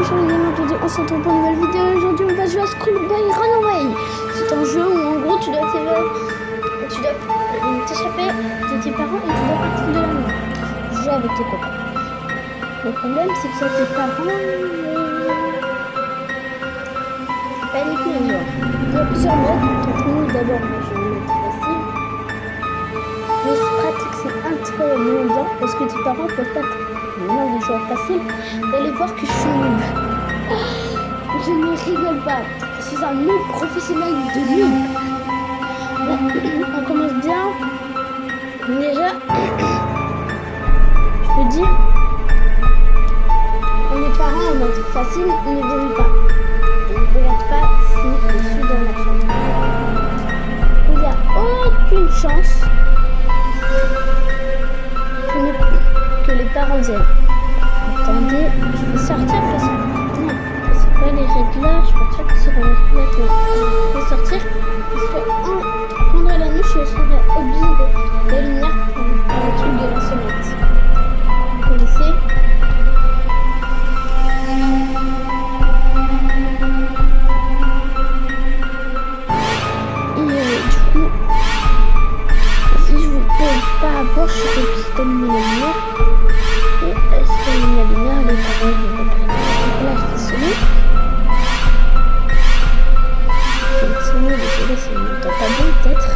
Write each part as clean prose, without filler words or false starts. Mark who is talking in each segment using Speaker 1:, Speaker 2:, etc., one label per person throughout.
Speaker 1: bonjour les amis, aujourd'hui on se retrouve pour une nouvelle vidéo. Aujourd'hui on va jouer à Schoolboy Runaway. C'est un jeu où en gros tu dois t'échapper de tes parents et tu dois partir de la maison. Jouer avec tes copains. Le problème c'est que tes parents... pas les coups les joueurs. Il y a plusieurs modes, donc nous d'abord moi je vais le mettre facile. Mais c'est pratique, c'est un très bon bien parce que tes parents peuvent pas... Maintenant, les joueurs faciles, vous allez voir que je suis noob. Je ne rigole pas. Je suis un noob professionnel de noob. Bon, on commence bien. Déjà, je peux dire, mes parents en mode facile ne viennent pas. Ils ne regardent pas si je suis dans la chambre. Il n'y a aucune chance que les parents viennent. Attendez, je vais sortir parce que... Non, c'est pas les règles là, je pense pas que c'est dans les règles là. Je vais sortir parce que pendant la nuit, je serai obligée de lumière pour le truc de la sonnette. Vous connaissez? Et du coup, si je vous peux pas avoir, je serai obligée d'allumer la lumière. Et est-ce que la lumière, les parents vont reprendre? Donc là, je vais sonner. Je vais sonner, désolé, ça ne m'entend pas bien, peut-être.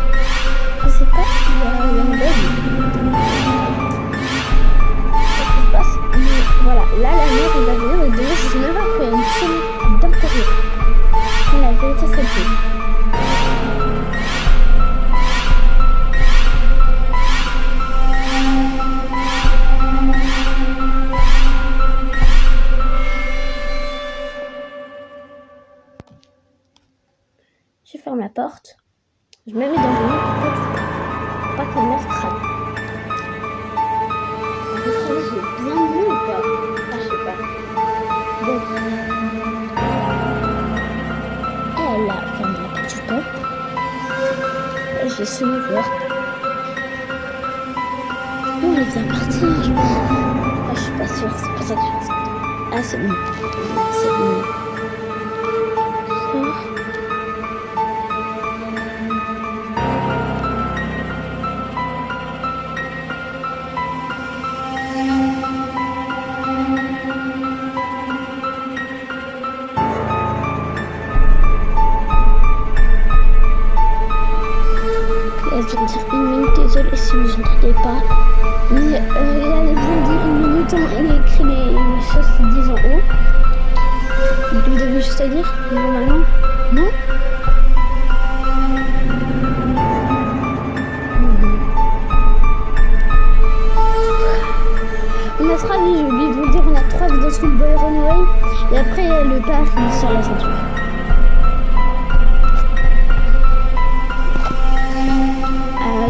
Speaker 1: Je sais pas, il y a un bug. Qu'est-ce qui se passe? Mais voilà, là, la mère, elle va venir, et d'ailleurs, je sais même pas pourquoi il y a une sonnette d'intérieur. Mais la vérité, c'est que... Je ferme la porte, je me mets dans le lit pour pas que ma mère crame. Vous trouvez que j'ai bien mieux ou pas? Ah, je sais pas. Bon. Elle a fermé la porte du top. Et je vais sonner voir. Bon, elle vient partir, je pense. Ah, je suis pas sûre, c'est pour ça que je fais ça. Ah, c'est bon. C'est bon. Elle vient de dire 1 minute, désolé si vous n'entendez pas. Mais elle vient de dire 1 minute, elle a écrit les choses qui disent en haut. Donc vous avez juste à dire, normalement, non? On a 3 vies, j'ai oublié de vous dire, on a 3 vies dans Schoolboy Runaway. Et après, le père il sort la ceinture.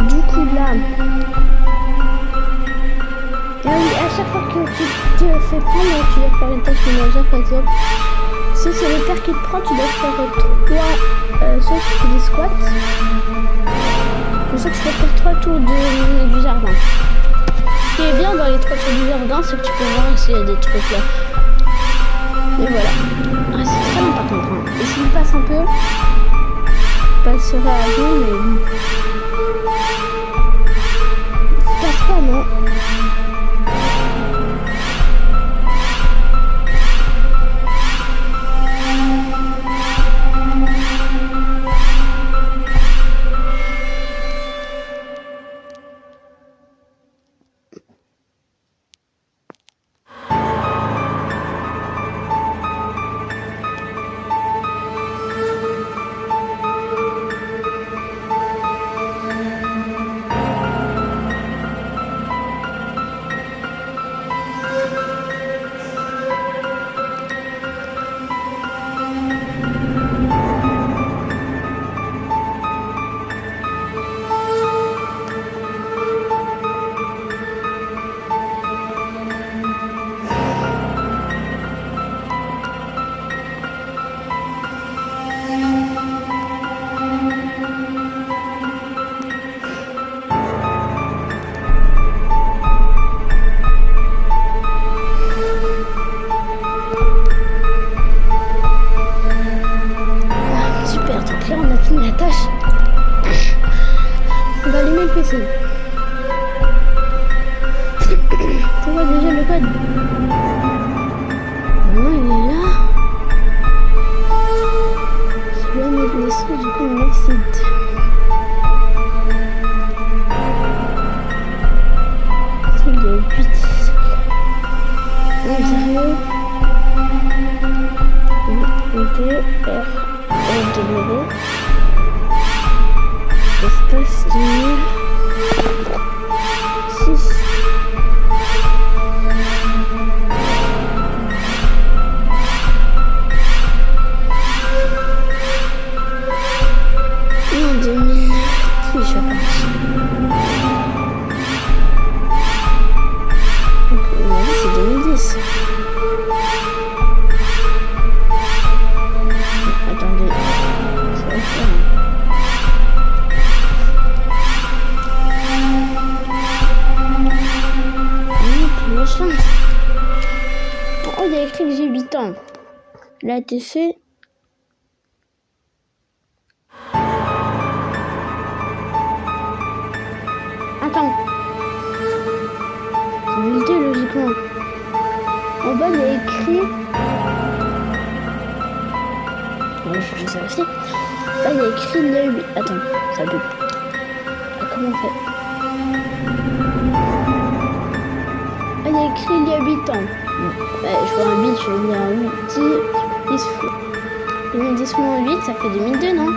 Speaker 1: Du coup là, et oui, à chaque fois que tu te fais prendre, tu dois faire une tâche ménagère par exemple. Si c'est le père qui te prend, tu dois faire 3, soit tu fais des squats, ou soit tu dois faire 3 tours du jardin. Ce qui est bien dans les 3 tours du jardin, c'est que tu peux voir s'il y a des trucs là. Et voilà. Ah, c'est très long par contre. Hein. Et s'il passe un peu, je passerai à vous, mais... passe pas, non? D-R-E-W. Espace 2006. Non, 2010, je pense. Donc, c'est 2010. Attendez, ça va faire. Oh, il y a écrit que j'ai 8 ans. Il a été fait. Attends. C'est 2002 logiquement. En bas, il y a écrit. Je vais vérifier. Là, il y a écrit le 8. Attends, ça doute. Comment on fait? Il y a écrit il y a 8 ans. Je vois un 8, je vais dire un 8, 10 moins 8, ça fait 2002, non?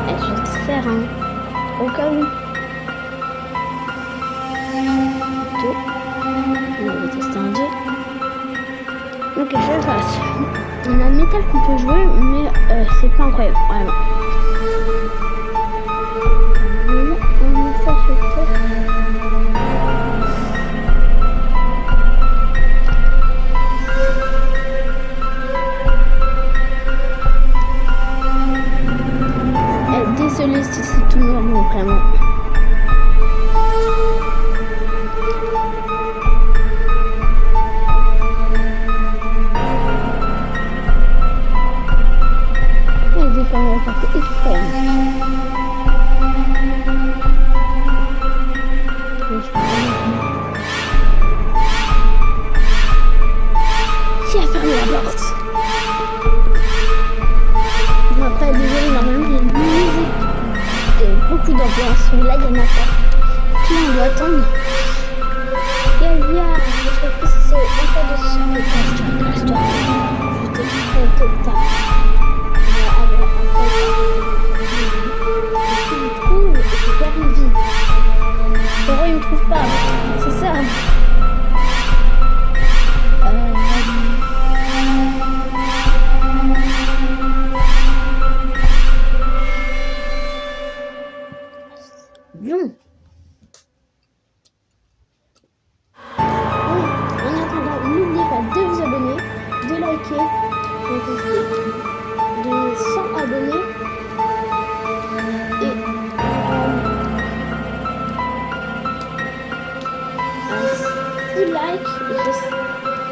Speaker 1: Je vais te faire un. Au cas où. 2. On va tester un 2. Ok, je le passe. On a métal qu'on peut jouer, mais c'est pas incroyable, vraiment. On met ça sur le désolé si c'est tout noir, mais vraiment. Des fois, on va faire exprès. Qui a fermé la porte? Bon, après, désolé, normalement, il y a une musique. Beaucoup d'ambiance, mais là il y en a pas. Puis on doit attendre. Il y a, je sais pas si c'est encore de ce casse-toi. Je te dis trop tard. Il me trouve, je perds une vie. Pourquoi il me trouve pas? C'est ça. Bon. En attendant, n'oubliez pas de vous abonner, de liker, de 100 abonnés et si like,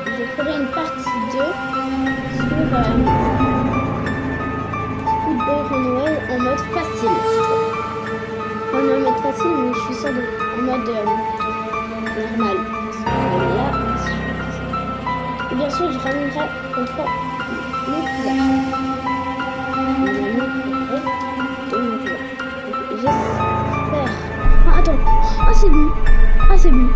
Speaker 1: je ferai une partie 2 sur Squidboy Runway en mode facile. On va mettre facile, mais je suis sûre en mode normal. Là, et bien sûr, je ramènerai une fois le j'espère. Ah, attends. Ah, c'est bon. Ah, c'est bon.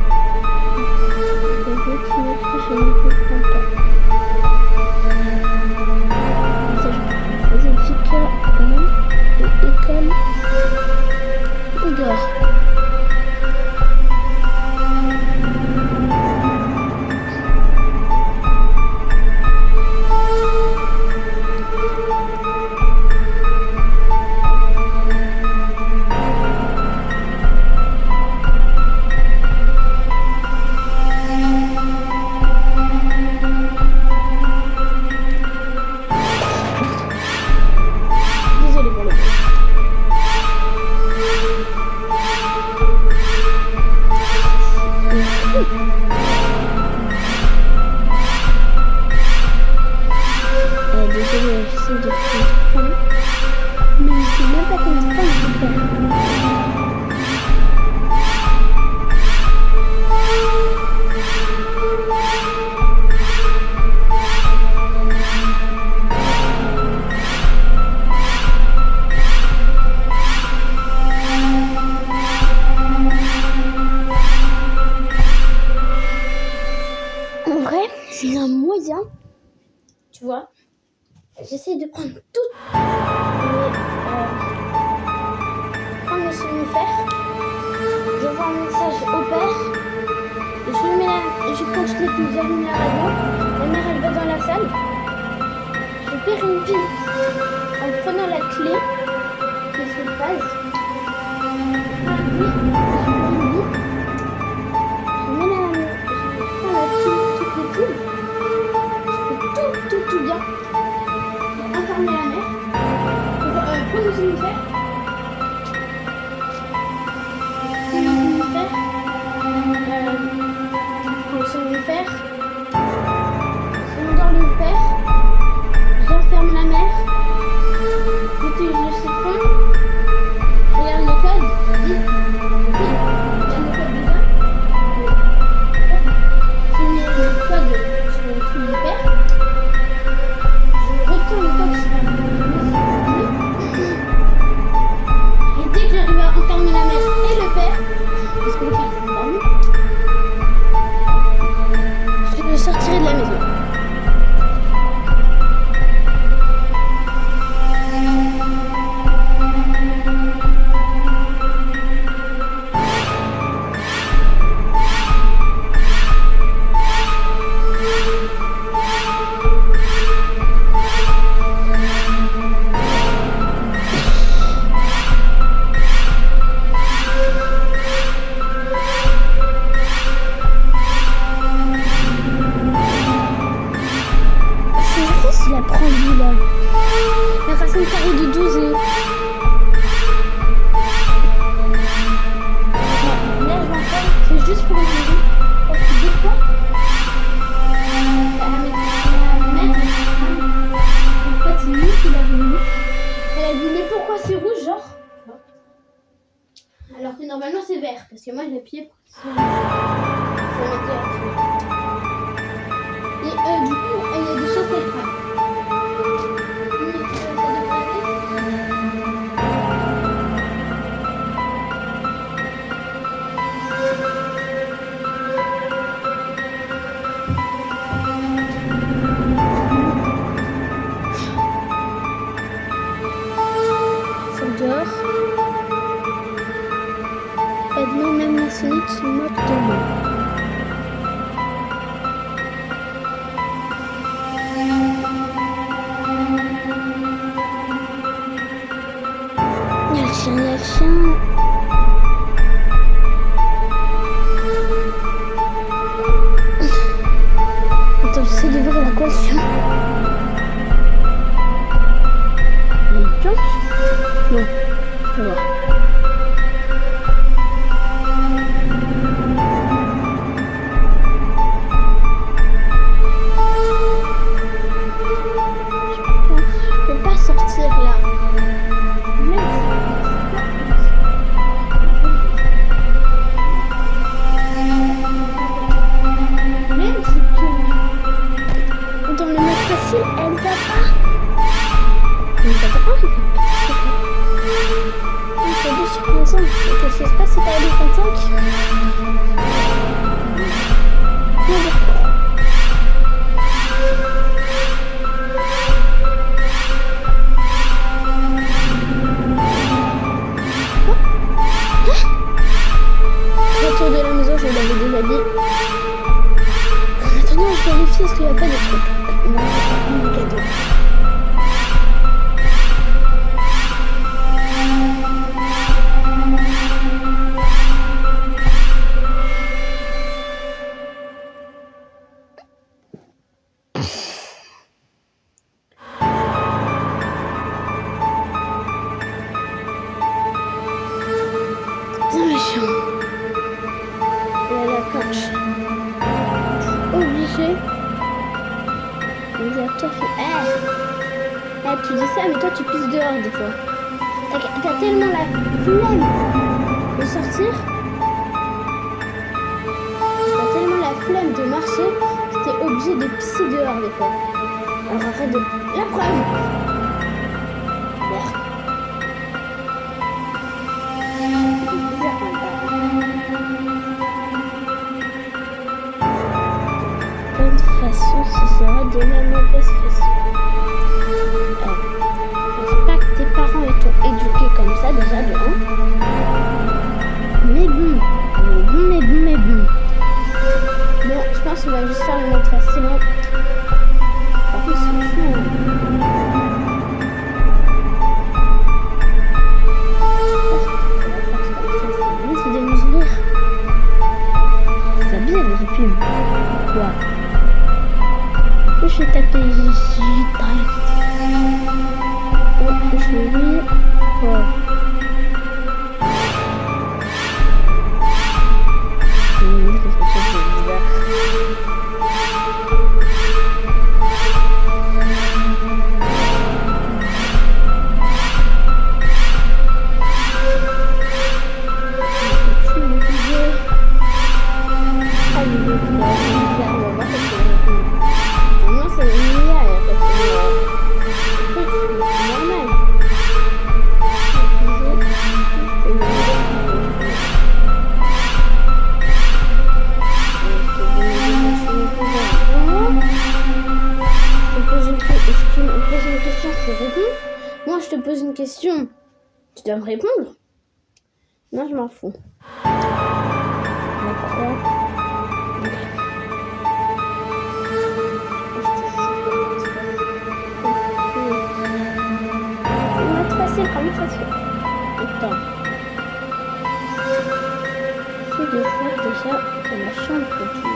Speaker 1: En vrai, c'est un moyen tu vois. J'essaie de prendre prendre mes somnifères. J'envoie un message au père. Je continue de allumer la radio. La mère, elle va dans la salle. Je perds une fille en prenant la clé de cette phase. Je mets la toutes les piles. Je fais tout bien. Pour informer la mère. Pour prendre le somnifère. Somnifère. Je m'endors le père. J'enferme la mère. J'utilise le siphon. Je regarde le code. Je regarde le code déjà. Je mets le code sur le truc du père. Je retourne le code sur le et dès que j'arrive à enfermer la mère et le père, parce que le père s'est endormi, je le sortirai de la maison. Il a pris lui là. La racine carrée de 12 et... Là je m'enferme, c'est juste pour une raison. Parce que des fois, la mère, en fait c'est nous qui l'avons vu. Elle a dit mais pourquoi c'est rouge genre? Alors que normalement c'est vert. Parce que moi j'ai appuyé pour que ça mettait la fleur. Et du coup il y a des choses qu'elle frappe. Dehors. Aide-nous, même la sonnette se moque de moi. Il y a le chien. Attends, j'essaie d'ouvrir la collection. Il y a une planche? Non, faut voir. Je peux pas sortir là. Même si tu... Dans le mode facile, elle va pas. Elle va pas. C'est 2 sur 35. Qu'est-ce qui se passe si t'as 2 sur 35? Retour de la maison, je l'avais déjà dit. En attendant, je vérifie est-ce qu'il n'y a pas de trucs. Non, c'est pas un cadeau. C'est méchant. Il y a la coche. Obligé. Il a toi fait. Tu dis ça, mais toi tu pisses dehors des fois. T'as tellement la flemme de sortir. T'as tellement la flemme de marcher que t'es obligé de pisser dehors des fois. Alors arrête de. La preuve. Merde. Bonne façon, ce sera de la mauvaise façon. direct. Oh, je vais lire. Voilà. Moi, je te pose une question, tu dois me répondre. Non, je m'en fous. D'accord. C'est facile, comment ça se fait? Attends. C'est de faire déjà dans la chambre que tu veux.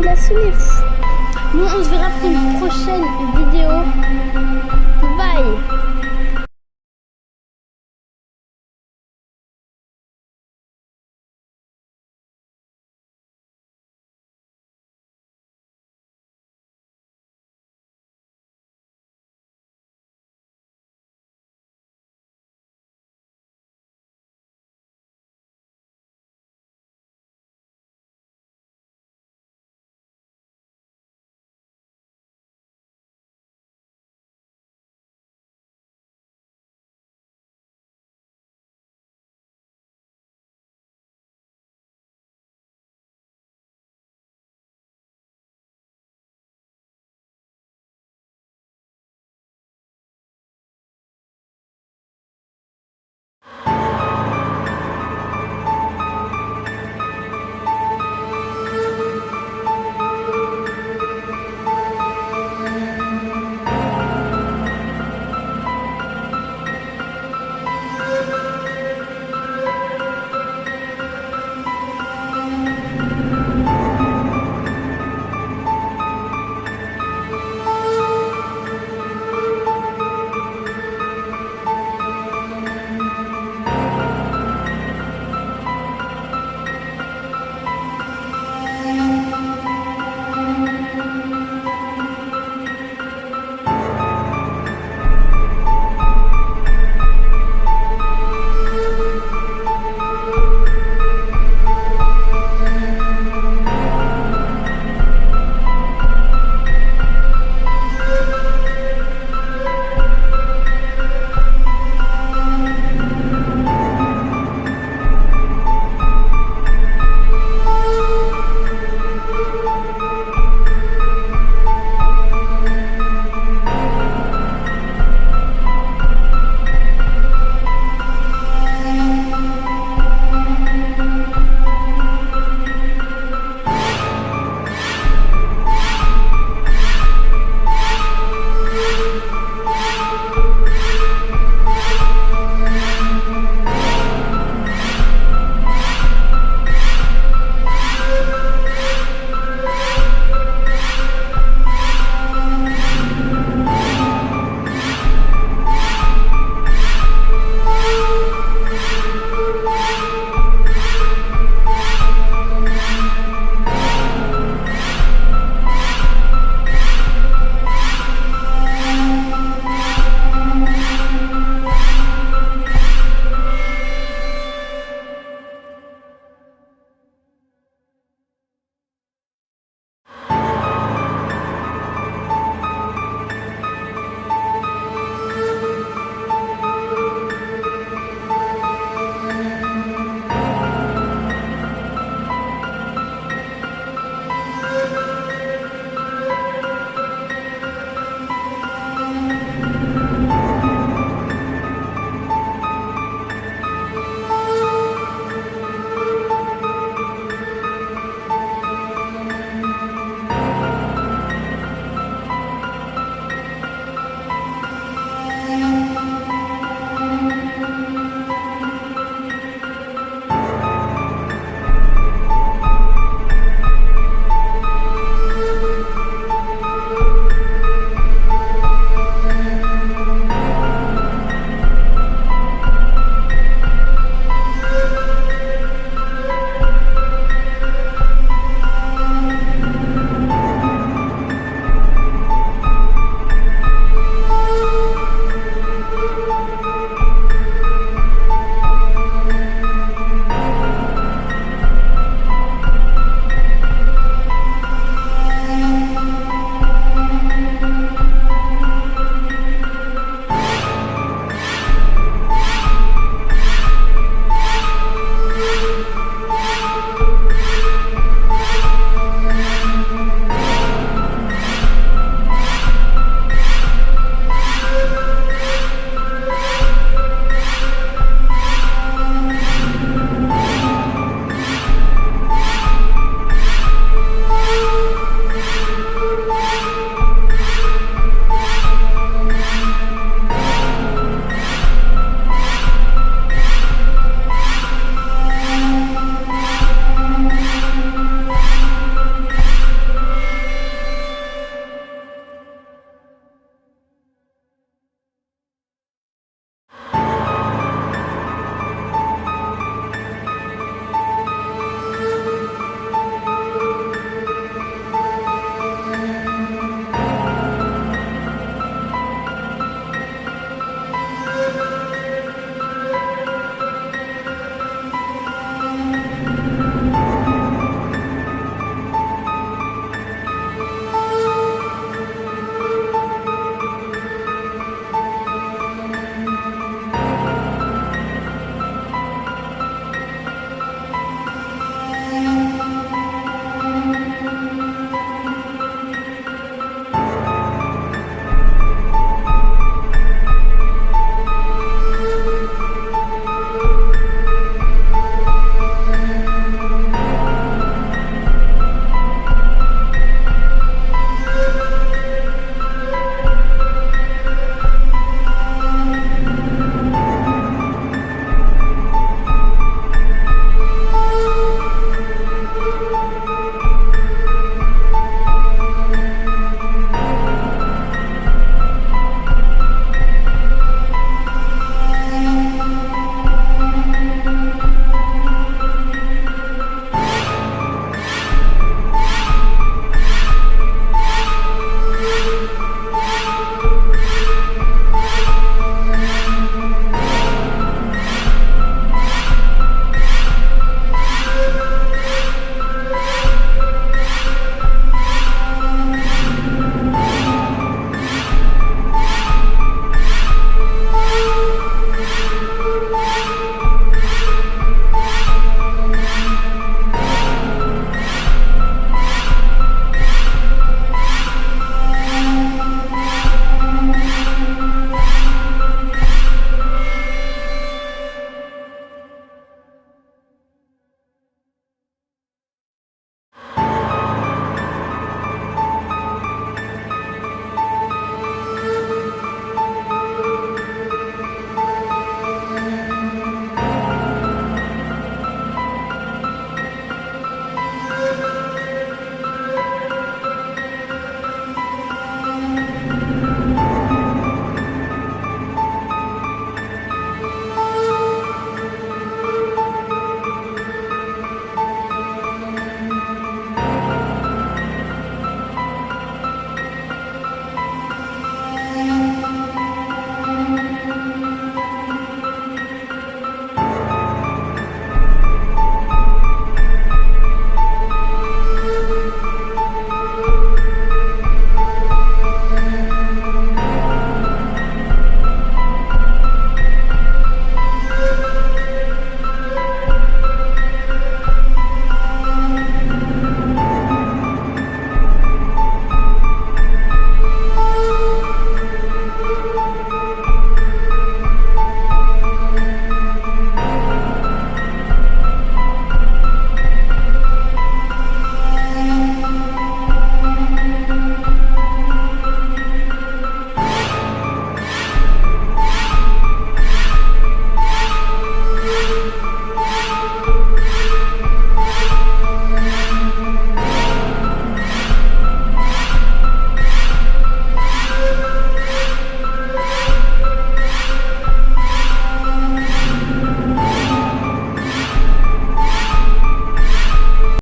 Speaker 1: Il a sonné.